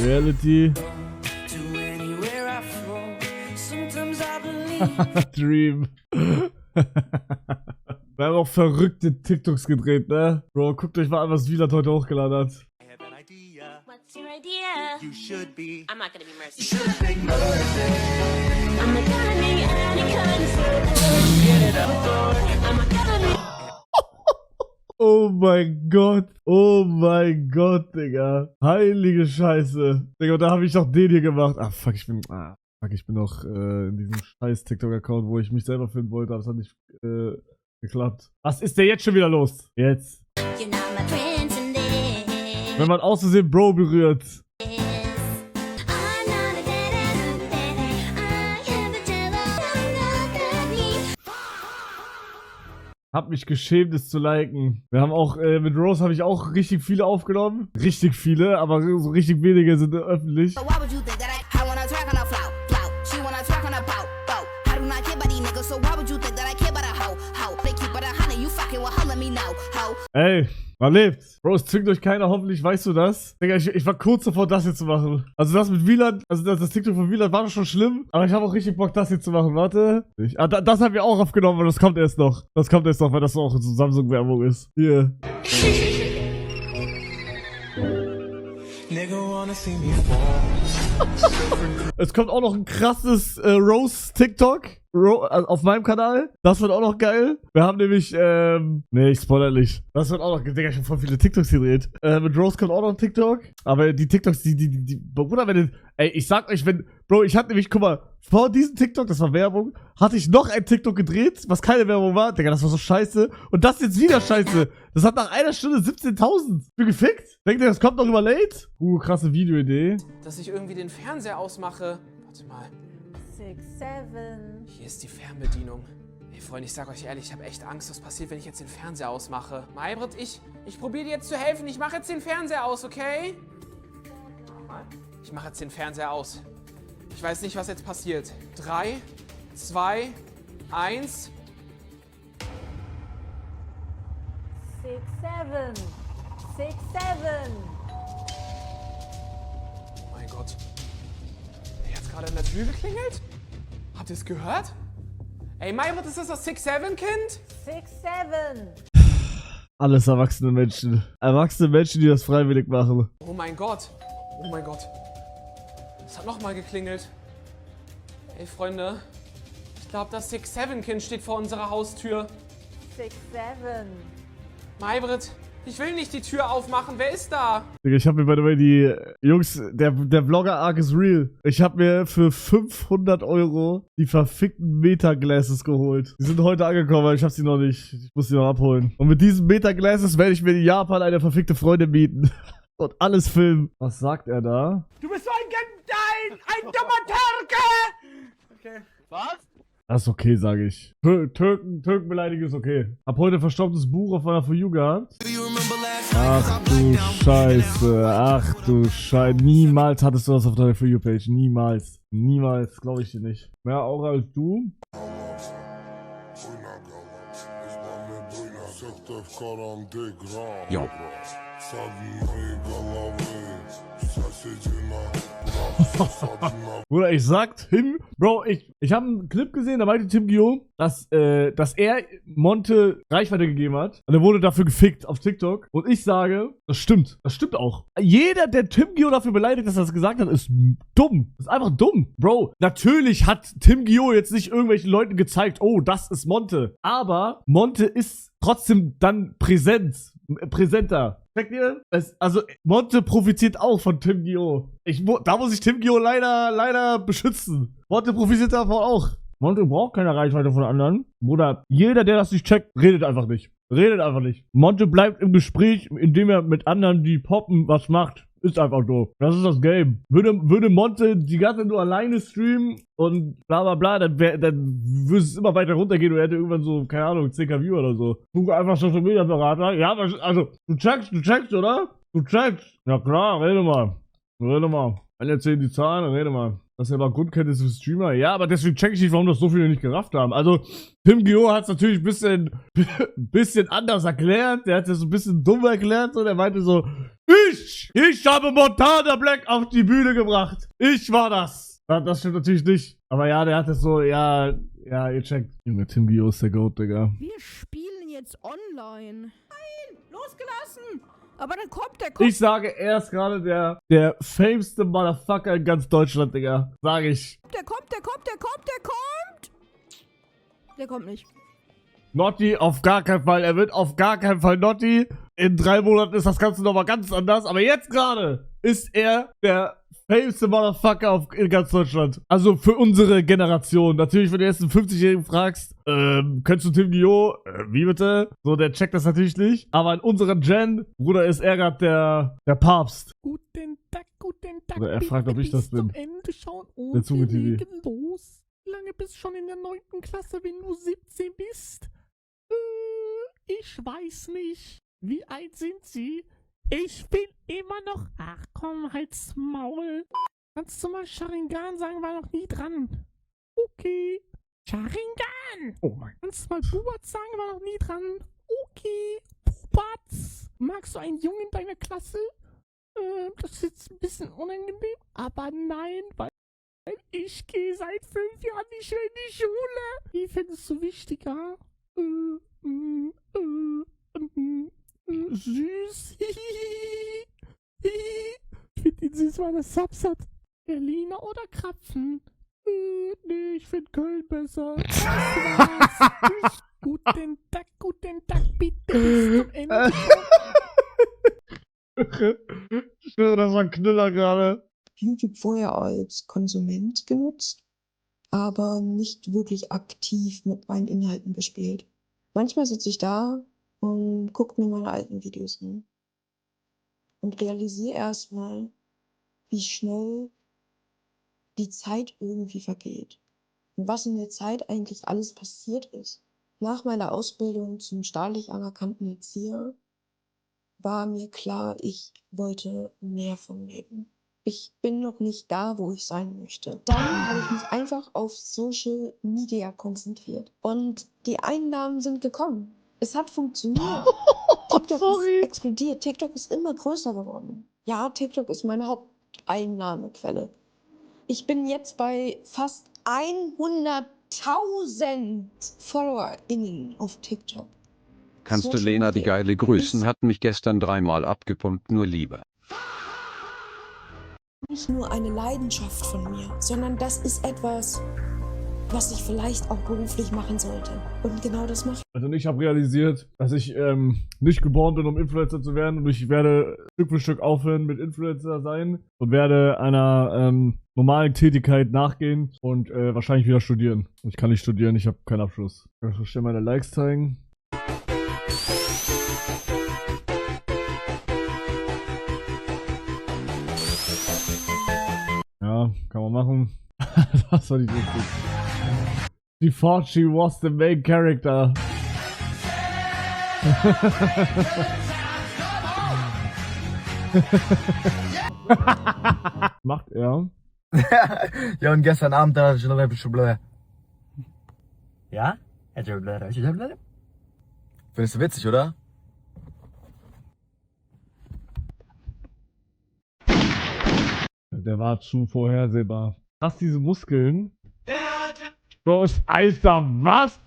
Reality. Dream. Wir haben auch verrückte TikToks gedreht, ne? Bro, guckt euch mal an, was Wieland heute hochgeladen hat. What's your idea? You should be. I'm not gonna be Mercy. You should be Mercy. I'm not gonna be any kind of get it out the door. I'm not gonna be. Oh mein Gott. Oh mein Gott, Digga. Heilige Scheiße. Digga, da habe ich doch den hier gemacht. Ah, fuck, ich bin noch in diesem scheiß TikTok-Account, wo ich mich selber filmen wollte, aber es hat nicht geklappt. Was ist denn jetzt schon wieder los? Jetzt. You're not my prince in this. Wenn man aus Versehen Bro berührt. I'm not a dead I have a devil. Hab mich geschämt, es zu liken. Wir haben auch, mit Rose habe ich auch richtig viele aufgenommen. Richtig viele, aber so richtig wenige sind öffentlich. So why would you think that I wanna twerk on a flout, flout? She wanna twerk on a bout, bout. I do not care about these niggas, so why would you think that I care about a hoe, hoe? They keep it a honey, you fucking will holler me now, hoe. Ey, man lebt. Bro, es zwingt euch keiner, hoffentlich weißt du das. Digga, ich war kurz davor, das hier zu machen. Also das mit Wieland, also das TikTok von Wieland war schon schlimm, aber ich habe auch richtig Bock, das hier zu machen. Warte. Das haben wir auch aufgenommen, aber das kommt erst noch. Das kommt erst noch, weil das auch so Samsung-Werbung ist. Hier. Es kommt auch noch ein krasses Rose-TikTok auf meinem Kanal. Das wird auch noch geil. Wir haben nämlich, nee, ich spoiler nicht. Das wird auch noch, Digga, ich hab voll viele TikToks gedreht. Mit Rose kommt auch noch ein TikTok. Aber die TikToks, Bruder, ey, ich sag euch, Bro, ich hatte nämlich, guck mal, vor diesem TikTok, das war Werbung, hatte ich noch ein TikTok gedreht, was keine Werbung war. Digga, das war so scheiße. Und das ist jetzt wieder scheiße. Das hat nach einer Stunde 17.000. Ich bin gefickt. Denkt ihr, das kommt noch über late? Krasse Videoidee. Dass ich irgendwie den Fernseher ausmache. Warte mal. 6, 7. Hier ist die Fernbedienung. Ey, Freunde, ich sag euch ehrlich, ich habe echt Angst, was passiert, wenn ich jetzt den Fernseher ausmache. Maybrit, ich probiere dir jetzt zu helfen. Ich mache jetzt den Fernseher aus, okay? Ich mache jetzt den Fernseher aus. Ich weiß nicht, was jetzt passiert. 3, 2, 1. 6, 7. 6, 7. Oh mein Gott. Hier hat's gerade an der Tür geklingelt? Habt ihr es gehört? Ey, Maybrit, ist das das 6-7-Kind? 6, 7. Alles erwachsene Menschen. Erwachsene Menschen, die das freiwillig machen. Oh mein Gott. Oh mein Gott. Es hat nochmal geklingelt. Ey, Freunde. Ich glaube, das 6-7-Kind steht vor unserer Haustür. 6, 7. Maybrit, ich will nicht die Tür aufmachen. Wer ist da? Digga, ich hab mir, by the way, die Jungs, der Vlogger-Arc ist real. Ich hab mir für 500 € die verfickten Meta-Glasses geholt. Die sind heute angekommen, aber ich hab sie noch nicht. Ich muss sie noch abholen. Und mit diesen Meta-Glasses werde ich mir in Japan eine verfickte Freundin mieten. Und alles filmen. Was sagt er da? Du bist so ein dummer Türke! Okay. Was? Das ist okay, sage ich. Türken beleidigen ist okay. Hab heute ein verstaubtes Buch auf meiner For You gehabt. Ach du Scheiße. Ach du Scheiße. Niemals hattest du das auf deiner For You-Page. Niemals. Niemals. Glaube ich dir nicht. Mehr Aura als du. Jo. Bruder, ich sag Tim, Bro, ich habe einen Clip gesehen, da meinte Tim Guillaume, dass er Monte Reichweite gegeben hat und er wurde dafür gefickt auf TikTok und ich sage, das stimmt auch. Jeder, der Tim Guillaume dafür beleidigt, dass er das gesagt hat, ist dumm. Ist einfach dumm. Bro, natürlich hat Tim Guillaume jetzt nicht irgendwelchen Leuten gezeigt, oh, das ist Monte, aber Monte ist trotzdem dann präsenter. Checkt ihr? Also, Monte profitiert auch von Tim Guillaume. Da muss ich Tim Guillaume leider beschützen. Monte profitiert davon auch. Monte braucht keine Reichweite von anderen. Bruder, jeder, der das nicht checkt, redet einfach nicht. Monte bleibt im Gespräch, indem er mit anderen, die poppen, was macht. Ist einfach so. Das ist das Game. Würde Monte die ganze Zeit nur alleine streamen und bla bla bla, dann würde es immer weiter runtergehen und er hätte irgendwann so, keine Ahnung, 10.000 Viewer oder so. Du einfach Social Media Berater. Ja, also, du checkst, oder? Du checkst. Ja klar, rede mal. Wenn erzählen die Zahlen, rede mal. dass er mal Grundkenntnisse für Streamer. Ja, aber deswegen check ich nicht, warum das so viele nicht gerafft haben. Also, Tim Geo hat es natürlich ein bisschen anders erklärt. Der hat es so ein bisschen dumm erklärt. Und er meinte so, ich habe Montana Black auf die Bühne gebracht. Ich war das. Das stimmt natürlich nicht. Aber ja, der hat es so, ja, ihr checkt. Junge, Tim Geo ist der Goat, Digga. Wir spielen jetzt online. Nein, losgelassen. Aber dann kommt der. Ich sage, er ist gerade der fameste Motherfucker in ganz Deutschland, Digga. Sage ich. Der kommt. Der kommt nicht. Notti auf gar keinen Fall. Er wird auf gar keinen Fall Notti. In 3 Monaten ist das Ganze nochmal ganz anders. Aber jetzt gerade ist er der fameste Motherfucker in ganz Deutschland. Also für unsere Generation. Natürlich, wenn du jetzt einen 50-Jährigen fragst, kennst du Tim Geo? Wie bitte? So, der checkt das natürlich nicht. Aber in unserer Gen, Bruder, ist er gerade der Papst. Guten Tag. Oder er fragt, ob ich das bin. Zum Ende schauen und Der Zunge wir TV. legen los. Wie lange bist du schon in der 9. Klasse, wenn du 17 bist? Ich weiß nicht. Wie alt sind sie? Ich bin immer noch... Ach komm, halt's Maul. Kannst du mal Sharingan sagen, war noch nie dran. Okay. Sharingan! Oh mein Gott. Kannst du mal Bubatz sagen, war noch nie dran. Okay. Bubatz. Magst du einen Jungen in deiner Klasse? Das ist jetzt ein bisschen unangenehm. Aber nein, weil ich gehe seit 5 Jahren nicht mehr in die Schule. Wie findest du wichtiger? Süß. Ich finde ihn süß, weil er Subs hat. Berliner oder Krapfen? Nee, ich finde Köln besser. Das war's. Guten Tag, bitte bis zum Ende. Ich schwöre, das war ein Knüller gerade. YouTube vorher als Konsument genutzt, aber nicht wirklich aktiv mit meinen Inhalten bespielt. Manchmal sitze ich da und gucke mir meine alten Videos an und realisiere erstmal, wie schnell die Zeit irgendwie vergeht und was in der Zeit eigentlich alles passiert ist. Nach meiner Ausbildung zum staatlich anerkannten Erzieher war mir klar, ich wollte mehr vom Leben. Ich bin noch nicht da, wo ich sein möchte. Dann habe ich mich einfach auf Social Media konzentriert. Und die Einnahmen sind gekommen. Es hat funktioniert. TikTok ist explodiert. TikTok ist immer größer geworden. Ja, TikTok ist meine Haupteinnahmequelle. Ich bin jetzt bei fast 100.000 FollowerInnen auf TikTok. Kannst du Social Lena die Media Geile grüßen? ist Hat mich gestern 3-mal abgepumpt, nur Liebe. nicht nur eine Leidenschaft von mir, sondern das ist etwas, was ich vielleicht auch beruflich machen sollte. Und genau das mache ich. Also ich habe realisiert, dass ich nicht geboren bin, um Influencer zu werden. Und ich werde Stück für Stück aufhören mit Influencer sein und werde einer normalen Tätigkeit nachgehen und wahrscheinlich wieder studieren. Ich kann nicht studieren, ich habe keinen Abschluss. Ich kann schnell meine Likes zeigen. Ja, kann man machen. Das war nicht lustig. She thought she was the main character. Macht er? Ja, und gestern Abend da ich noch ein bisschen blöd. Ja? Findest du witzig, oder? Der war zu vorhersehbar. Krass, diese Muskeln. Bro, Alter, was?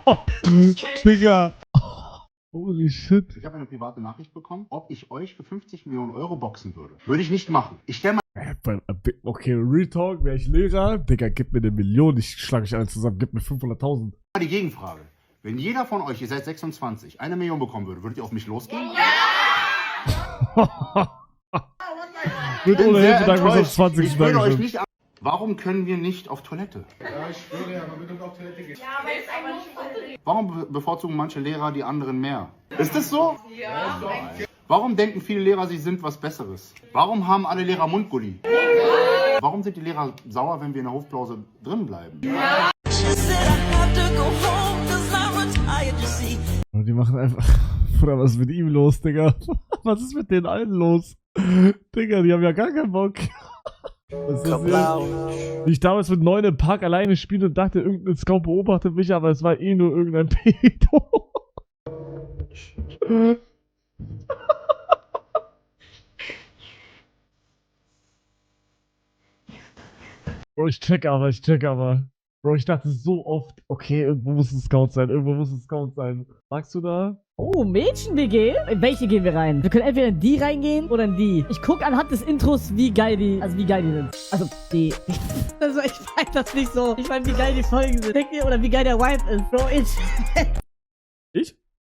Oh, Digga. Holy shit. Ich habe eine private Nachricht bekommen, ob ich euch für 50 Millionen Euro boxen würde. Würde ich nicht machen. Ich stelle mal Okay, Real Talk, wäre ich Lehrer. Digga, gib mir 1 Million, ich schlage euch alle zusammen, gib mir 500.000. die Gegenfrage. Wenn jeder von euch, ihr seid 26, 1 Million bekommen würde, würdet ihr auf mich losgehen? Mit ohne Hilfe, danke bis auf 20. Ich würde euch nicht an. Warum können wir nicht auf Toilette? Ja, ich würde ja, aber bitte auf Toilette gehen. Ja, weil es einfach nicht. Warum bevorzugen manche Lehrer die anderen mehr? Ist das so? Ja. Warum denken viele Lehrer, sie sind was Besseres? Warum haben alle Lehrer Mundgulli? Warum sind die Lehrer sauer, wenn wir in der Hofpause drin bleiben? Ja. Und die machen einfach. Oder was ist mit ihm los, Digga? Was ist mit den allen los? Digga, die haben ja gar keinen Bock. Was ist wie ich damals mit 9 im Park alleine spielte und dachte, irgendein Scout beobachtet mich, aber es war eh nur irgendein Pedo. Bro, ich check aber. Bro, ich dachte so oft, okay, irgendwo muss ein Scout sein, Magst du da? Oh, Mädchen-WG? In welche gehen wir rein? Wir können entweder in die reingehen oder in die. Ich guck anhand des Intros, wie geil die sind. Also, die. Also, ich weiß das nicht so. Ich meine, wie geil die Folgen sind. Denkt ihr, oder wie geil der Vibe ist? Bro,